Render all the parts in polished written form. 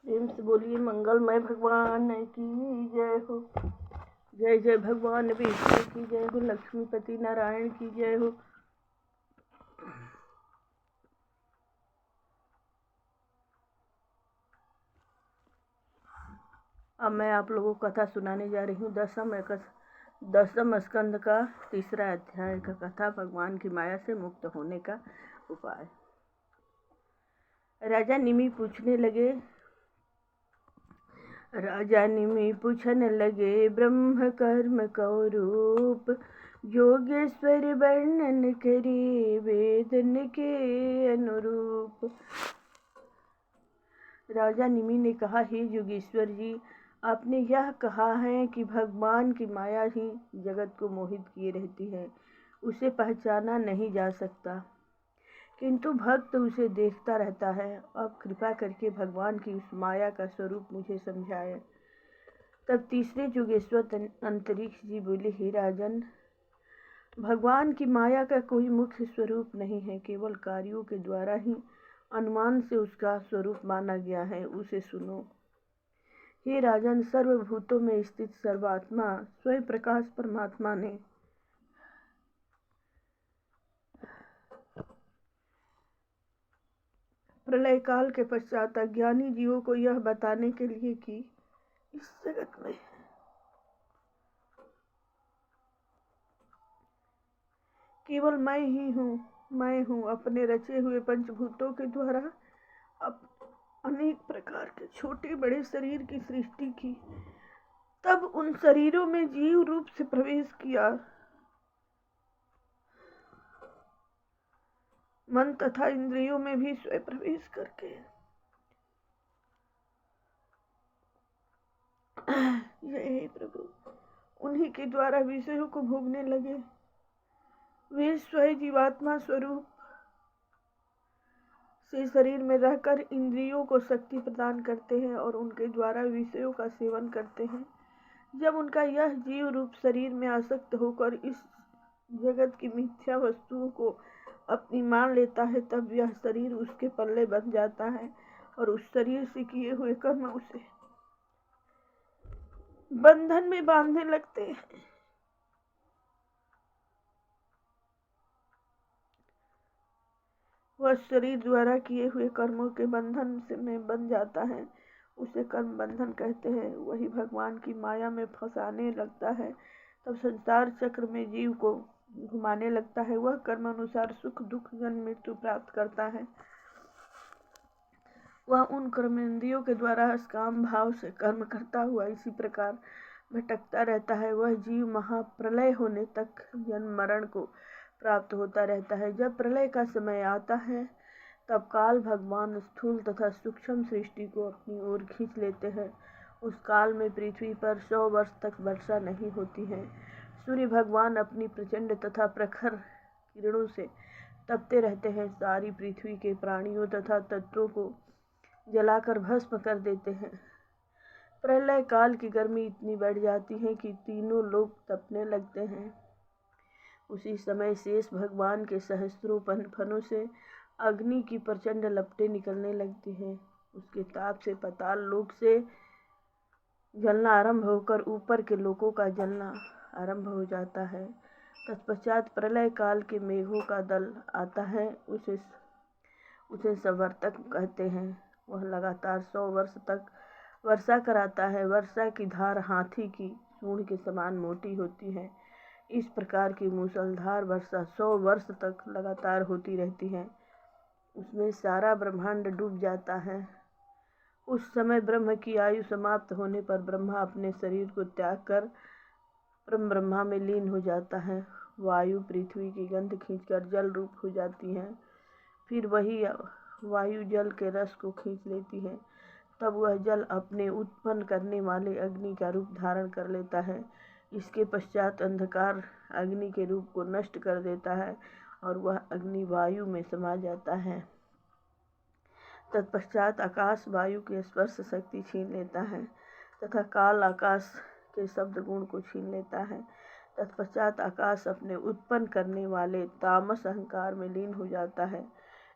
प्रेम से बोलिए मंगलमय भगवान की जय हो। जय जय भगवान विष्णु की जय हो। लक्ष्मीपति नारायण की जय हो। अब मैं आप लोगों को कथा सुनाने जा रही हूँ। दसम स्कंद का 3रा अध्याय का कथा, भगवान की माया से मुक्त होने का उपाय। राजा निमि पूछने लगे ब्रह्म कर्म को रूप, योगेश्वर वर्णन करे वेदन के अनुरूप। राजा निमि ने कहा, हे योगेश्वर जी, आपने यह कहा है कि भगवान की माया ही जगत को मोहित किए रहती है, उसे पहचाना नहीं जा सकता, किंतु भक्त उसे देखता रहता है। अब कृपा करके भगवान की उस माया का स्वरूप मुझे समझाए। तब तीसरे योगेश्वर अंतरिक्ष जी बोले, हे राजन, भगवान की माया का कोई मुख्य स्वरूप नहीं है, केवल कार्यों के द्वारा ही अनुमान से उसका स्वरूप माना गया है, उसे सुनो। हे राजन, सर्वभूतों में स्थित सर्वात्मा स्वयं प्रकाश परमात्मा ने प्रलय काल के पश्चात अज्ञानी जीवों को यह बताने के लिए कि इस जगत में केवल मैं हूँ अपने रचे हुए पंचभूतों के द्वारा अनेक प्रकार के छोटे बड़े शरीर की सृष्टि की। तब उन शरीरों में जीव रूप से प्रवेश किया, मन तथा इंद्रियों में भी स्वयं प्रवेश करके हे प्रभु, उन्हीं के द्वारा विषयों को भोगने लगे। वे स्वयं जीवात्मा स्वरूप से शरीर में रहकर इंद्रियों को शक्ति प्रदान करते हैं और उनके द्वारा विषयों का सेवन करते हैं। जब उनका यह जीव रूप शरीर में आसक्त होकर इस जगत की मिथ्या वस्तुओं को अपनी मान लेता है, तब यह शरीर उसके पल्ले बन जाता है और उस शरीर से किए हुए कर्म उसे बंधन में बांधने लगते हैं। वह शरीर द्वारा किए हुए कर्मों के बंधन से में बन जाता है, उसे कर्म बंधन कहते हैं। वही भगवान की माया में फंसाने लगता है। तब संसार चक्र में जीव को घुमाने लगता है। वह कर्म अनुसार सुख दुख जन्म मृत्यु प्राप्त करता है। वह उन कर्मेंद्रियों के द्वारा काम भाव से कर्म करता हुआ इसी प्रकार भटकता रहता है। वह जीव महाप्रलय होने तक जन्म मरण को प्राप्त होता रहता है। जब प्रलय का समय आता है, तब काल भगवान स्थूल तथा सूक्ष्म सृष्टि को अपनी ओर खींच लेते हैं। उस काल में पृथ्वी पर 100 वर्ष तक वर्षा नहीं होती है। सूर्य भगवान अपनी प्रचंड तथा प्रखर किरणों से तपते रहते हैं, सारी पृथ्वी के प्राणियों तथा तत्वों को जलाकर भस्म कर देते हैं। प्रलय काल की गर्मी इतनी बढ़ जाती है कि तीनों लोग तपने लगते हैं। उसी समय शेष भगवान के सहस्त्रों फनों से अग्नि की प्रचंड लपटें निकलने लगती हैं। उसके ताप से पाताल लोक से जलना आरंभ होकर ऊपर के लोकों का जलना आरंभ हो जाता है। तत्पश्चात प्रलय काल के मेघों का दल आता है, उसे संवर्तक कहते हैं। वह लगातार 100 वर्ष तक वर्षा कराता है। वर्षा की धार हाथी की सूंड के समान मोटी होती है। इस प्रकार की मूसलधार वर्षा 100 वर्ष तक लगातार होती रहती है। उसमें सारा ब्रह्मांड डूब जाता है। उस समय ब्रह्म की आयु समाप्त होने पर ब्रह्मा अपने शरीर को त्याग कर परम ब्रह्मा में लीन हो जाता है। वायु पृथ्वी की गंध खींचकर जल रूप हो जाती है। फिर वही वायु जल के रस को खींच लेती है। तब वह जल अपने उत्पन्न करने वाले अग्नि का रूप धारण कर लेता है। इसके पश्चात अंधकार अग्नि के रूप को नष्ट कर देता है और वह अग्नि वायु में समा जाता है। तत्पश्चात आकाश वायु के स्पर्श शक्ति छीन लेता है तथा काल आकाश के शब्द गुण को छीन लेता है। तत्पश्चात आकाश अपने उत्पन्न करने वाले तामस अहंकार में लीन हो जाता है।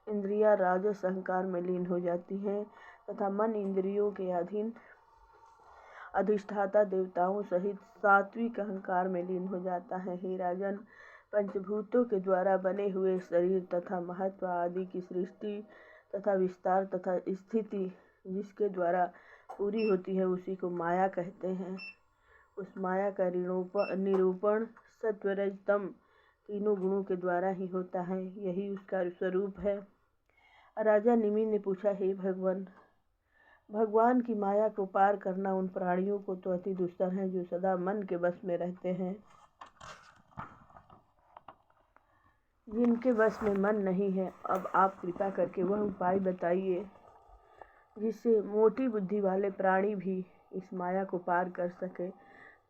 इंद्रियां राजस अहंकार में लीन हो जाती हैं। तथा मन इंद्रियों के अधीन अधिष्ठाता देवताओं सहित सात्विक अहंकार में लीन हो जाता है। हे राजन, पंचभूतों के द्वारा बने हुए शरीर तथा महत्व आदि की सृष्टि तथा विस्तार तथा स्थिति जिसके द्वारा पूरी होती है उसी को माया कहते हैं। उस माया का निरूपण सत्व रज तम तीनों गुणों के द्वारा ही होता है, यही उसका स्वरूप है। राजा निमि ने पूछा, हे भगवान की माया को पार करना उन प्राणियों को तो अति दुस्तर है जो सदा मन के बस में रहते हैं। जिनके बस में मन नहीं है, अब आप कृपा करके वह उपाय बताइए जिससे मोटी बुद्धि वाले प्राणी भी इस माया को पार कर सके।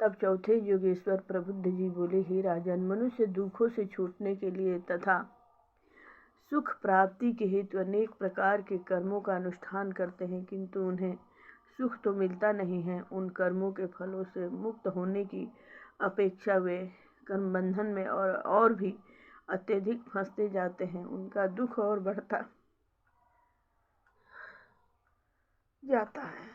तब चौथे योगेश्वर प्रबुद्ध जी बोले, हे राजन, मनुष्य दुखों से छूटने के लिए तथा सुख प्राप्ति के हेतु अनेक प्रकार के कर्मों का अनुष्ठान करते हैं, किंतु उन्हें सुख तो मिलता नहीं है। उन कर्मों के फलों से मुक्त होने की अपेक्षा वे कर्म बंधन में और भी अत्यधिक फंसते जाते हैं। उनका दुख और बढ़ता जाता है।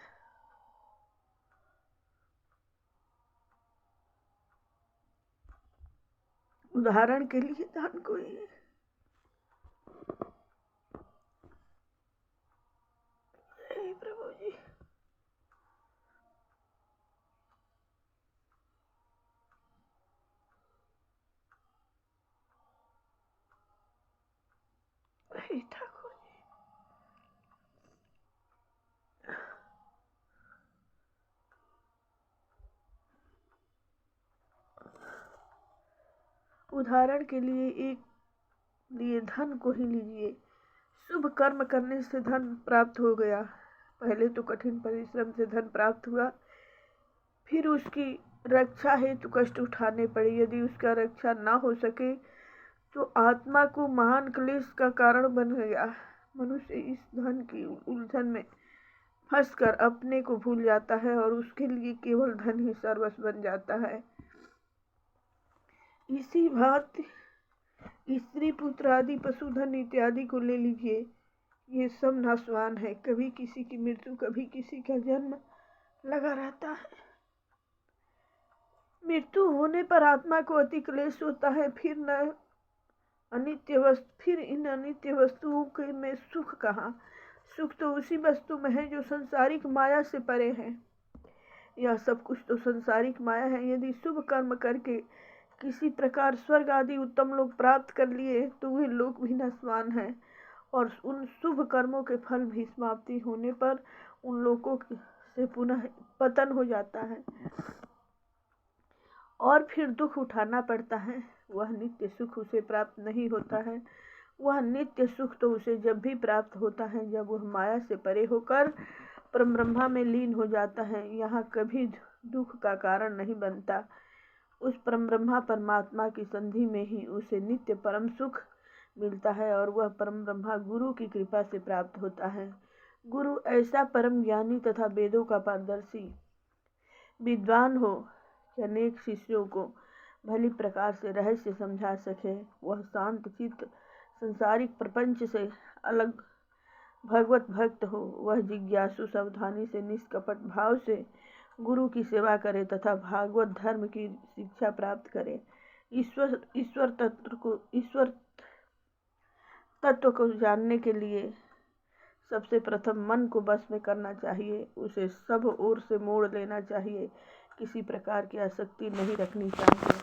उदाहरण के लिए धन को ही प्रभु जी, ठाकुर जी, उदाहरण के लिए धन को ही लीजिए। शुभ कर्म करने से धन प्राप्त हो गया। पहले तो कठिन परिश्रम से धन प्राप्त हुआ, फिर उसकी रक्षा हेतु कष्ट उठाने पड़े। यदि उसका रक्षा ना हो सके तो आत्मा को महान क्लेश का कारण बन गया। मनुष्य इस धन की उलझन में फंसकर अपने को भूल जाता है और उसके लिए केवल धन ही सर्वस्व बन जाता है। इसी भांति स्त्री पुत्र आदि पशुधन इत्यादि को ले लीजिए, ये सब नाशवान है। कभी किसी की मृत्यु, कभी किसी का जन्म लगा रहता है। मृत्यु होने पर आत्मा को अति क्लेश होता है। फिर इन अनित्य वस्तुओं के में सुख कहाँ? सुख तो उसी वस्तु में है जो संसारिक माया से परे है। यह सब कुछ तो संसारिक माया है। यदि शुभ कर्म करके किसी प्रकार स्वर्ग आदि उत्तम लोक प्राप्त कर लिए तो वे लोक भी नाशवान है और उन शुभ कर्मों के फल भी समाप्ति होने पर उन लोकों से पुनः पतन हो जाता है और फिर दुख उठाना पड़ता है। वह नित्य सुख उसे प्राप्त नहीं होता है। वह नित्य सुख तो उसे जब भी प्राप्त होता है जब वह माया से परे होकर परब्रह्मा में लीन हो जाता है। यहाँ कभी दुख का कारण नहीं बनता। उस परब्रह्मा परमात्मा की संधि में ही उसे नित्य परम सुख मिलता है और वह परब्रह्मा गुरु की कृपा से प्राप्त होता है। गुरु ऐसा परम ज्ञानी तथा वेदों का पारदर्शी विद्वान हो कि अनेक शिष्यों को भली प्रकार से रहस्य समझा सके। वह शांत चित्त संसारिक प्रपंच से अलग भगवत भक्त हो। वह जिज्ञासु सावधानी से निष्कपट भाव से गुरु की सेवा करे तथा भागवत धर्म की शिक्षा प्राप्त करे। ईश्वर तत्व को जानने के लिए सबसे प्रथम मन को बस में करना चाहिए। उसे सब ओर से मोड़ लेना चाहिए। किसी प्रकार की आसक्ति नहीं रखनी चाहिए।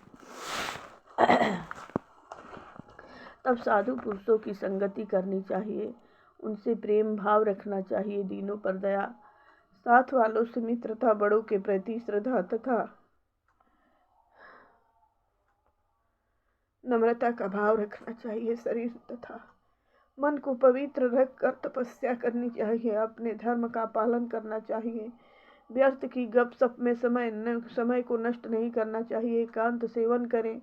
तब साधु पुरुषों की संगति करनी चाहिए। उनसे प्रेम भाव रखना चाहिए। दीनों पर दया, साथ वालों से मित्रता, बड़ों के प्रति श्रद्धा तथा नम्रता का भाव रखना चाहिए। शरीर तथा मन को पवित्र रखकर तपस्या करनी चाहिए। अपने धर्म का पालन करना चाहिए। व्यर्थ की गपशप में समय को नष्ट नहीं करना चाहिए। एकांत सेवन करें।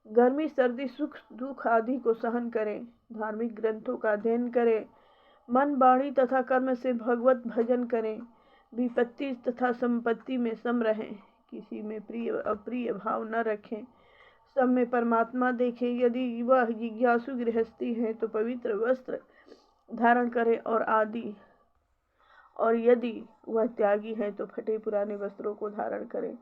गर्मी सर्दी सुख दुख आदि को सहन करें। धार्मिक ग्रंथों का अध्ययन करें। मन वाणी तथा कर्म से भगवत भजन करें। विपत्ति तथा संपत्ति में सम रहें। किसी में प्रिय अप्रिय भाव न रखें। सब में परमात्मा देखें। यदि वह जिज्ञासु गृहस्थी है तो पवित्र वस्त्र धारण करें और और यदि वह त्यागी है तो फटे पुराने वस्त्रों को धारण करें।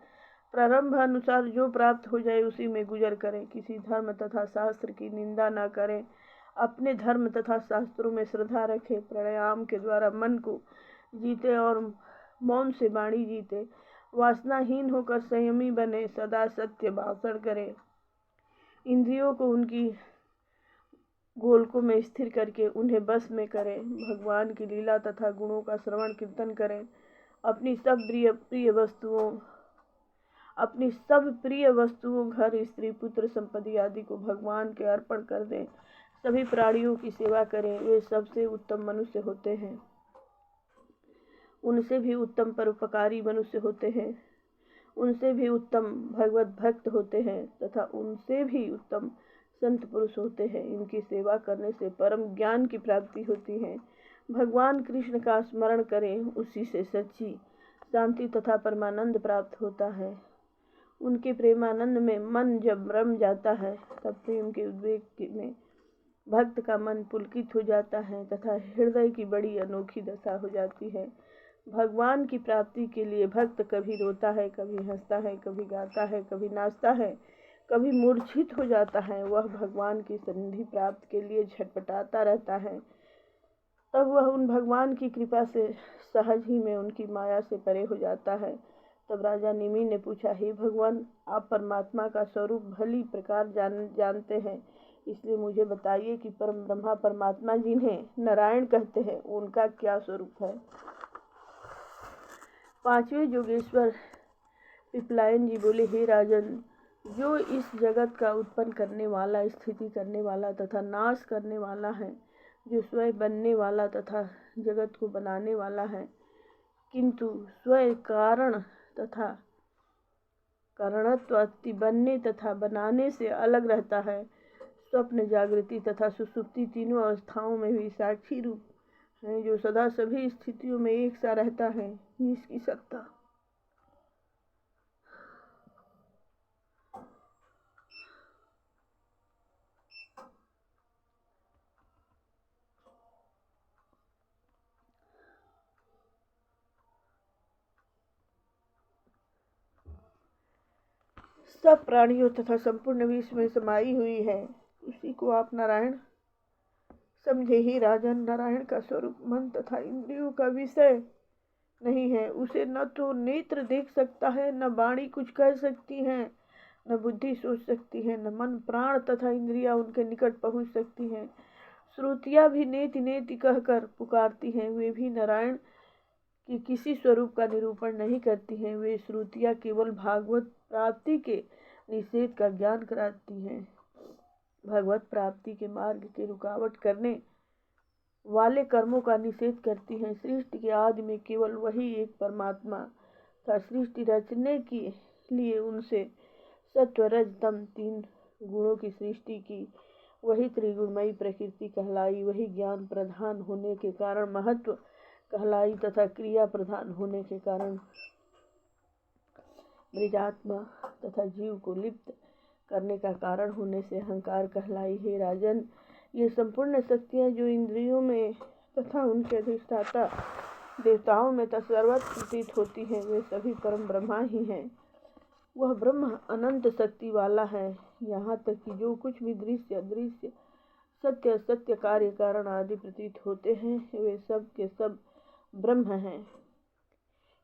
प्रारंभ अनुसार जो प्राप्त हो जाए उसी में गुजर करें। किसी धर्म तथा शास्त्र की निंदा न करें। अपने धर्म तथा शास्त्रों में श्रद्धा रखें। प्राणायाम के द्वारा मन को जीते और मौन से वाणी जीते। वासनाहीन होकर संयमी बने। सदा सत्य भाषण करें। इंद्रियों को उनकी गोलकों में स्थिर करके उन्हें बस में करें। भगवान की लीला तथा गुणों का श्रवण कीर्तन करें। अपनी सब प्रिय वस्तुओं घर, स्त्री, पुत्र, संपत्ति आदि को भगवान के अर्पण कर दें। सभी प्राणियों की सेवा करें। वे सबसे उत्तम मनुष्य होते हैं। उनसे भी उत्तम परोपकारी मनुष्य होते हैं। उनसे भी उत्तम भगवत भक्त होते हैं तथा उनसे भी उत्तम संत पुरुष होते हैं। इनकी सेवा करने से परम ज्ञान की प्राप्ति होती है। भगवान कृष्ण का स्मरण करें। उसी से सच्ची शांति तथा परमानंद प्राप्त होता है। उनके प्रेमानंद में मन जब रम जाता है तब प्रेम के उद्वेग में भक्त का मन पुलकित हो जाता है तथा हृदय की बड़ी अनोखी दशा हो जाती है। भगवान की प्राप्ति के लिए भक्त कभी रोता है, कभी हंसता है, कभी गाता है, कभी नाचता है, कभी मूर्छित हो जाता है। वह भगवान की सन्निधि प्राप्त के लिए झटपटाता रहता है। तब वह उन भगवान की कृपा से सहज ही में उनकी माया से परे हो जाता है। तब राजा निमि ने पूछा, हे भगवान, आप परमात्मा का स्वरूप भली प्रकार जानते हैं, इसलिए मुझे बताइए कि परम ब्रह्मा परमात्मा जिन्हें नारायण कहते हैं उनका क्या स्वरूप है। पांचवें योगेश्वर पिपलायन जी बोले, हे राजन, जो इस जगत का उत्पन्न करने वाला, स्थिति करने वाला तथा नाश करने वाला है, जो स्वयं बनने वाला तथा जगत को बनाने वाला है, किंतु स्वयं कारण तथा कारणत्व अति बनने तथा बनाने से अलग रहता है। स्वप्न, जागृति तथा सुसुप्ति तीनों अवस्थाओं में भी साक्षी रूप है, जो सदा सभी स्थितियों में एक सा रहता है, जिसकी सत्ता सब प्राणियों तथा संपूर्ण विश्व में समाई हुई है, उसी को आप नारायण समझे। ही राजन, नारायण का स्वरूप मन तथा इंद्रियों का विषय नहीं है। उसे न तो नेत्र देख सकता है, न वाणी कुछ कह सकती है, न बुद्धि सोच सकती है, न मन, प्राण तथा इंद्रियां उनके निकट पहुंच सकती हैं। श्रुतियां भी नेति नेति कहकर पुकारती हैं, वे भी नारायण कि किसी स्वरूप का निरूपण नहीं करती हैं। वे श्रुतियाँ केवल भागवत प्राप्ति के निषेध का ज्ञान कराती हैं। भगवत प्राप्ति के मार्ग के रुकावट करने वाले कर्मों का निषेध करती हैं। सृष्टि के आदि में केवल वही एक परमात्मा था। सृष्टि रचने के लिए उनसे सत्व, रज, तम तीन गुणों की सृष्टि की। वही त्रिगुणमयी प्रकृति कहलाई। वही ज्ञान प्रधान होने के कारण महत्व कहलाई तथा क्रिया प्रधान होने के कारण मृगात्मा तथा जीव को लिप्त करने का कारण होने से अहंकार कहलाई। हे राजन, ये संपूर्ण शक्तियाँ जो इंद्रियों में तथा उनके अधिष्ठाता देवताओं में सर्वत्र प्रतीत होती हैं, वे सभी परम ब्रह्मा ही हैं। वह ब्रह्म अनंत शक्ति वाला है। यहाँ तक कि जो कुछ भी दृश्य, अदृश्य, सत्य, असत्य, कार्य, कारण आदि प्रतीत होते हैं, वे सब के सब ब्रह्म हैं।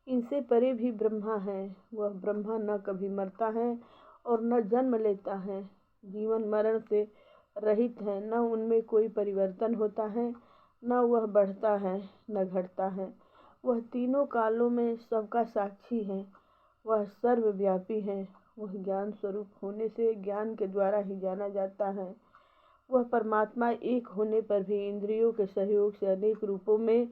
इनसे परे भी ब्रह्मा है। वह ब्रह्मा न कभी मरता है और न जन्म लेता है। जीवन मरण से रहित है, न उनमें कोई परिवर्तन होता है, न वह बढ़ता है न घटता है। वह तीनों कालों में सबका साक्षी है। वह सर्वव्यापी है। वह ज्ञान स्वरूप होने से ज्ञान के द्वारा ही जाना जाता है। वह परमात्मा एक होने पर भी इंद्रियों के सहयोग से अनेक रूपों में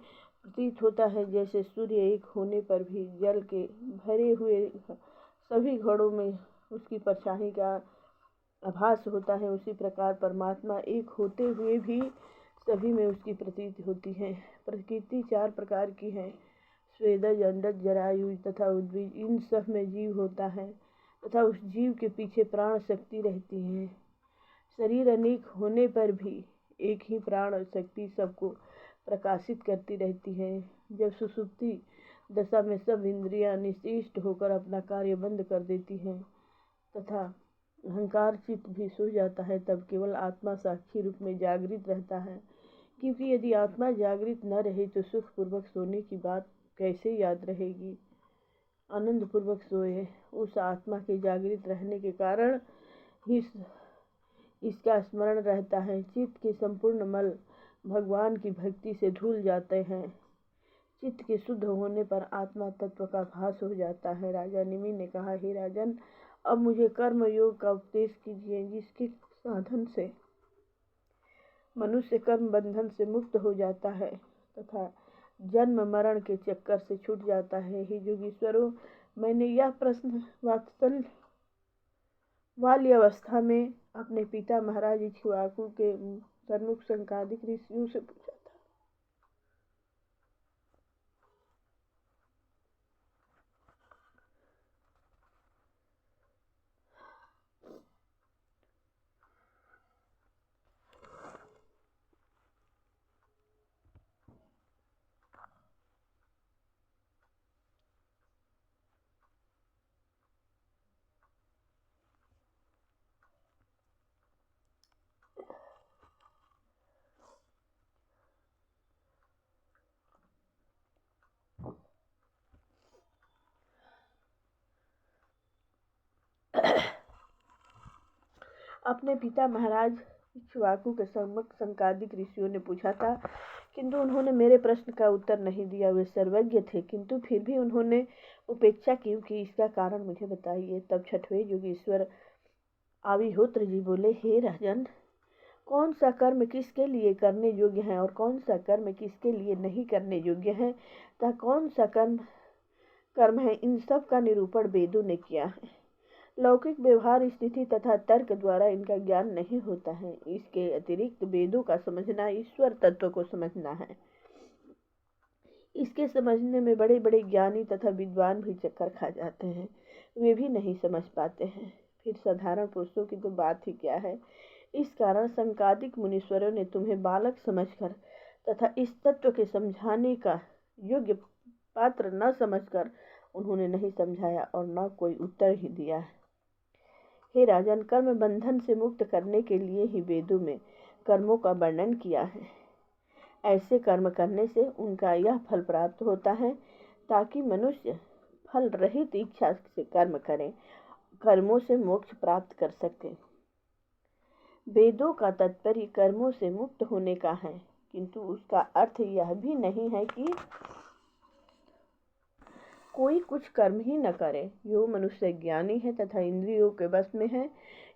प्रतीत होता है। जैसे सूर्य एक होने पर भी जल के भरे हुए सभी घड़ों में उसकी परछाई का आभास होता है, उसी प्रकार परमात्मा एक होते हुए भी सभी में उसकी प्रतीति होती है। प्रकृति चार प्रकार की है, स्वेदज, अंडज, जरायुज तथा उद्भिज। इन सब में जीव होता है तथा उस जीव के पीछे प्राण शक्ति रहती है। शरीर अनेक होने पर भी एक ही प्राण शक्ति सबको प्रकाशित करती रहती है। जब सुषुप्ति दशा में सब इंद्रियां निश्चेष्ट होकर अपना कार्य बंद कर देती हैं तथा अहंकार चित्त भी सो जाता है, तब केवल आत्मा साक्षी रूप में जागृत रहता है। क्योंकि यदि आत्मा जागृत न रहे तो सुखपूर्वक सोने की बात कैसे याद रहेगी। आनंद पूर्वक सोए। उस आत्मा के जागृत रहने के कारण ही इसका स्मरण रहता है। चित्त के संपूर्ण मल भगवान की भक्ति से धुल जाते हैं। चित्त के शुद्ध होने पर आत्मा तत्व का भास हो जाता है। राजा निमि ने कहा, हे राजन, अब मुझे कर्म योग का उपदेश कीजिए, जिसके साधन से मनुष्य कर्म बंधन से मुक्त हो जाता है तथा जन्म मरण के चक्कर से छूट जाता है। हे योगीश्वरों, मैंने यह प्रश्न वात्सल्य वाली अवस्था में अपने पिता महाराज इक्ष्वाकु के सन्मुख संकादिक ऋषियों से पूछा था। अपने पिता महाराज इक्ष्वाकु के सम्मुख संकादिक ऋषियों ने पूछा था, किंतु उन्होंने मेरे प्रश्न का उत्तर नहीं दिया। वे सर्वज्ञ थे, किंतु फिर भी उन्होंने उपेक्षा क्यों की, इसका कारण मुझे बताइए। तब छठवें योगीश्वर आविहोत्र जी बोले, हे राजन, कौन सा कर्म किसके लिए करने योग्य है और कौन सा कर्म किसके लिए नहीं करने योग्य है तथा कौन सा कर्म है, इन सब का निरूपण वेदों ने किया है। लौकिक व्यवहार स्थिति तथा तर्क द्वारा इनका ज्ञान नहीं होता है। इसके अतिरिक्त वेदों का समझना ईश्वर तत्व को समझना है। इसके समझने में बड़े बड़े ज्ञानी तथा विद्वान भी चक्कर खा जाते हैं, वे भी नहीं समझ पाते हैं। फिर साधारण पुरुषों की तो बात ही क्या है। इस कारण संकादिक मुनीश्वरों ने तुम्हें बालक समझकर तथा इस तत्व के समझाने का योग्य पात्र न समझकर उन्होंने नहीं समझाया और न कोई उत्तर ही दिया है। हे राजन, कर्म बंधन से मुक्त करने के लिए ही वेदों में कर्मों का वर्णन किया है। ऐसे कर्म करने से उनका यह फल प्राप्त होता है ताकि मनुष्य फल रहित इच्छा से कर्म करें, कर्मों से मोक्ष प्राप्त कर सके। वेदों का तात्पर्य कर्मों से मुक्त होने का है, किंतु उसका अर्थ यह भी नहीं है कि कोई कुछ कर्म ही न करे। जो मनुष्य ज्ञानी है तथा इंद्रियों के वश में है,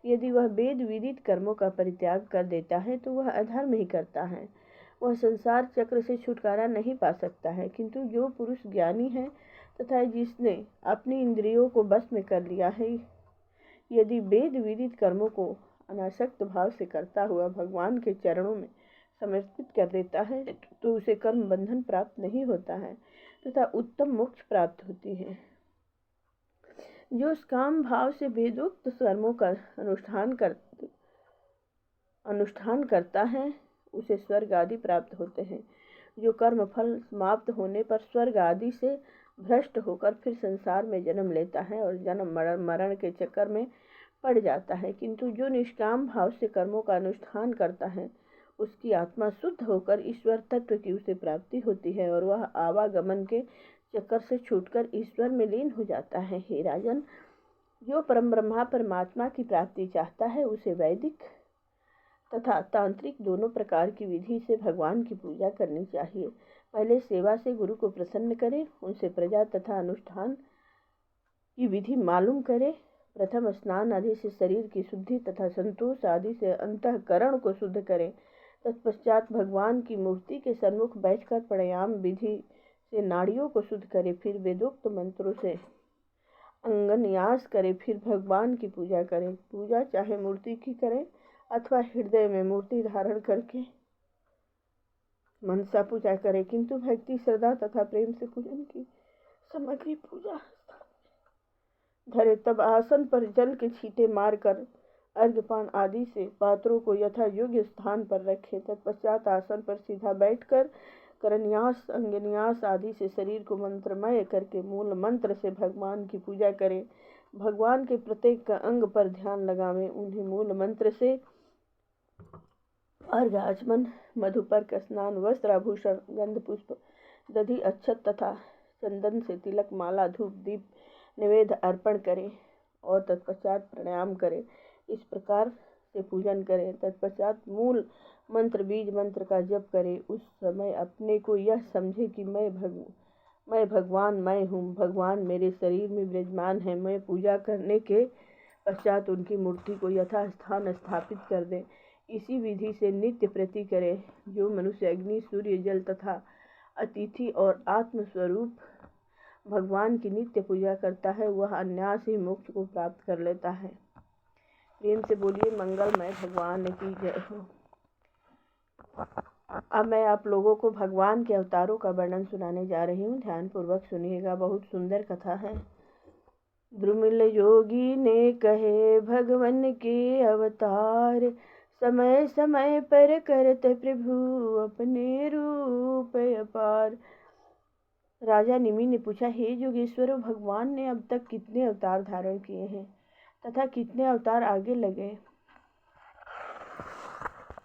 यदि वह वेद विदित कर्मों का परित्याग कर देता है तो वह अधर्म ही करता है, वह संसार चक्र से छुटकारा नहीं पा सकता है। किंतु जो पुरुष ज्ञानी है तथा जिसने अपनी इंद्रियों को वश में कर लिया है, यदि वेद विदित कर्मों को अनासक्त भाव से करता हुआ भगवान के चरणों में समर्पित कर देता है तो उसे कर्म बंधन प्राप्त नहीं होता है तथा उत्तम मोक्ष प्राप्त होती है। जो काम भाव से वेदोक्त कर्मों का अनुष्ठान करता है उसे स्वर्ग आदि प्राप्त होते हैं। जो कर्म फल समाप्त होने पर स्वर्ग आदि से भ्रष्ट होकर फिर संसार में जन्म लेता है और जन्म मरण के चक्कर में पड़ जाता है। किंतु जो निष्काम भाव से कर्मों का अनुष्ठान करता है उसकी आत्मा शुद्ध होकर ईश्वर तत्व की उसे प्राप्ति होती है और वह आवागमन के चक्कर से छूटकर ईश्वर में लीन हो जाता है। हे राजन, जो परम ब्रह्मा परमात्मा की प्राप्ति चाहता है उसे वैदिक तथा तांत्रिक दोनों प्रकार की विधि से भगवान की पूजा करनी चाहिए। पहले सेवा से गुरु को प्रसन्न करे, उनसे प्रजा तथा अनुष्ठान की विधि मालूम करे। प्रथम स्नान आदि से शरीर की शुद्धि तथा संतोष आदि से अंतःकरण को शुद्ध करें। तत्पश्चात भगवान की मूर्ति के सन्मुख बैठकर प्राणायाम विधि से नाड़ियों को शुद्ध करे। फिर वेदोक्त मंत्रों से अंगन्यास करे। फिर भगवान की पूजा करें। पूजा चाहे मूर्ति की करें अथवा हृदय में मूर्ति धारण करके मनसा पूजा करें, किंतु भक्ति श्रद्धा तथा प्रेम से पूजन की सामग्री पूजा धरे। तब आसन पर जल के छींटे मारकर अर्घ्यपान आदि से पात्रों को यथा योग्य स्थान पर रखें। तत्पश्चात आसन पर सीधा बैठकर करन्यास अंगन्यास आदि से शरीर को मंत्रमय करके मूल मंत्र से भगवान की पूजा करें। भगवान के प्रत्येक अंग पर ध्यान लगावें। उन्हें मूल मंत्र से अर्घ्य आचमन मधुपर्क स्नान वस्त्र आभूषण गंध पुष्प दधि अक्षत तथा चंदन से तिलक माला धूप दीप निवेद्य अर्पण करें और तत्पश्चात प्राणायाम करें। इस प्रकार से पूजन करें। तत्पश्चात मूल मंत्र बीज मंत्र का जप करें। उस समय अपने को यह समझे कि मैं भगवान मैं हूँ, भगवान मेरे शरीर में विराजमान है। मैं पूजा करने के पश्चात उनकी मूर्ति को यथास्थान स्थापित कर दें। इसी विधि से नित्य प्रति करें। जो मनुष्य अग्नि सूर्य जल तथा अतिथि और आत्मस्वरूप भगवान की नित्य पूजा करता है वह अनायास ही मोक्ष को प्राप्त कर लेता है। प्रेम से बोलिए मंगलमय भगवान की जय हो। अब मैं आप लोगों को भगवान के अवतारों का वर्णन सुनाने जा रही हूँ। ध्यानपूर्वक सुनिएगा, बहुत सुंदर कथा है। द्रुमिल योगी ने कहे भगवान के अवतार, समय समय पर करत प्रभु अपने रूप अपार। राजा निमि ने पूछा, हे योगेश्वर, भगवान ने अब तक कितने अवतार धारण किए हैं तथा कितने अवतार आगे लगे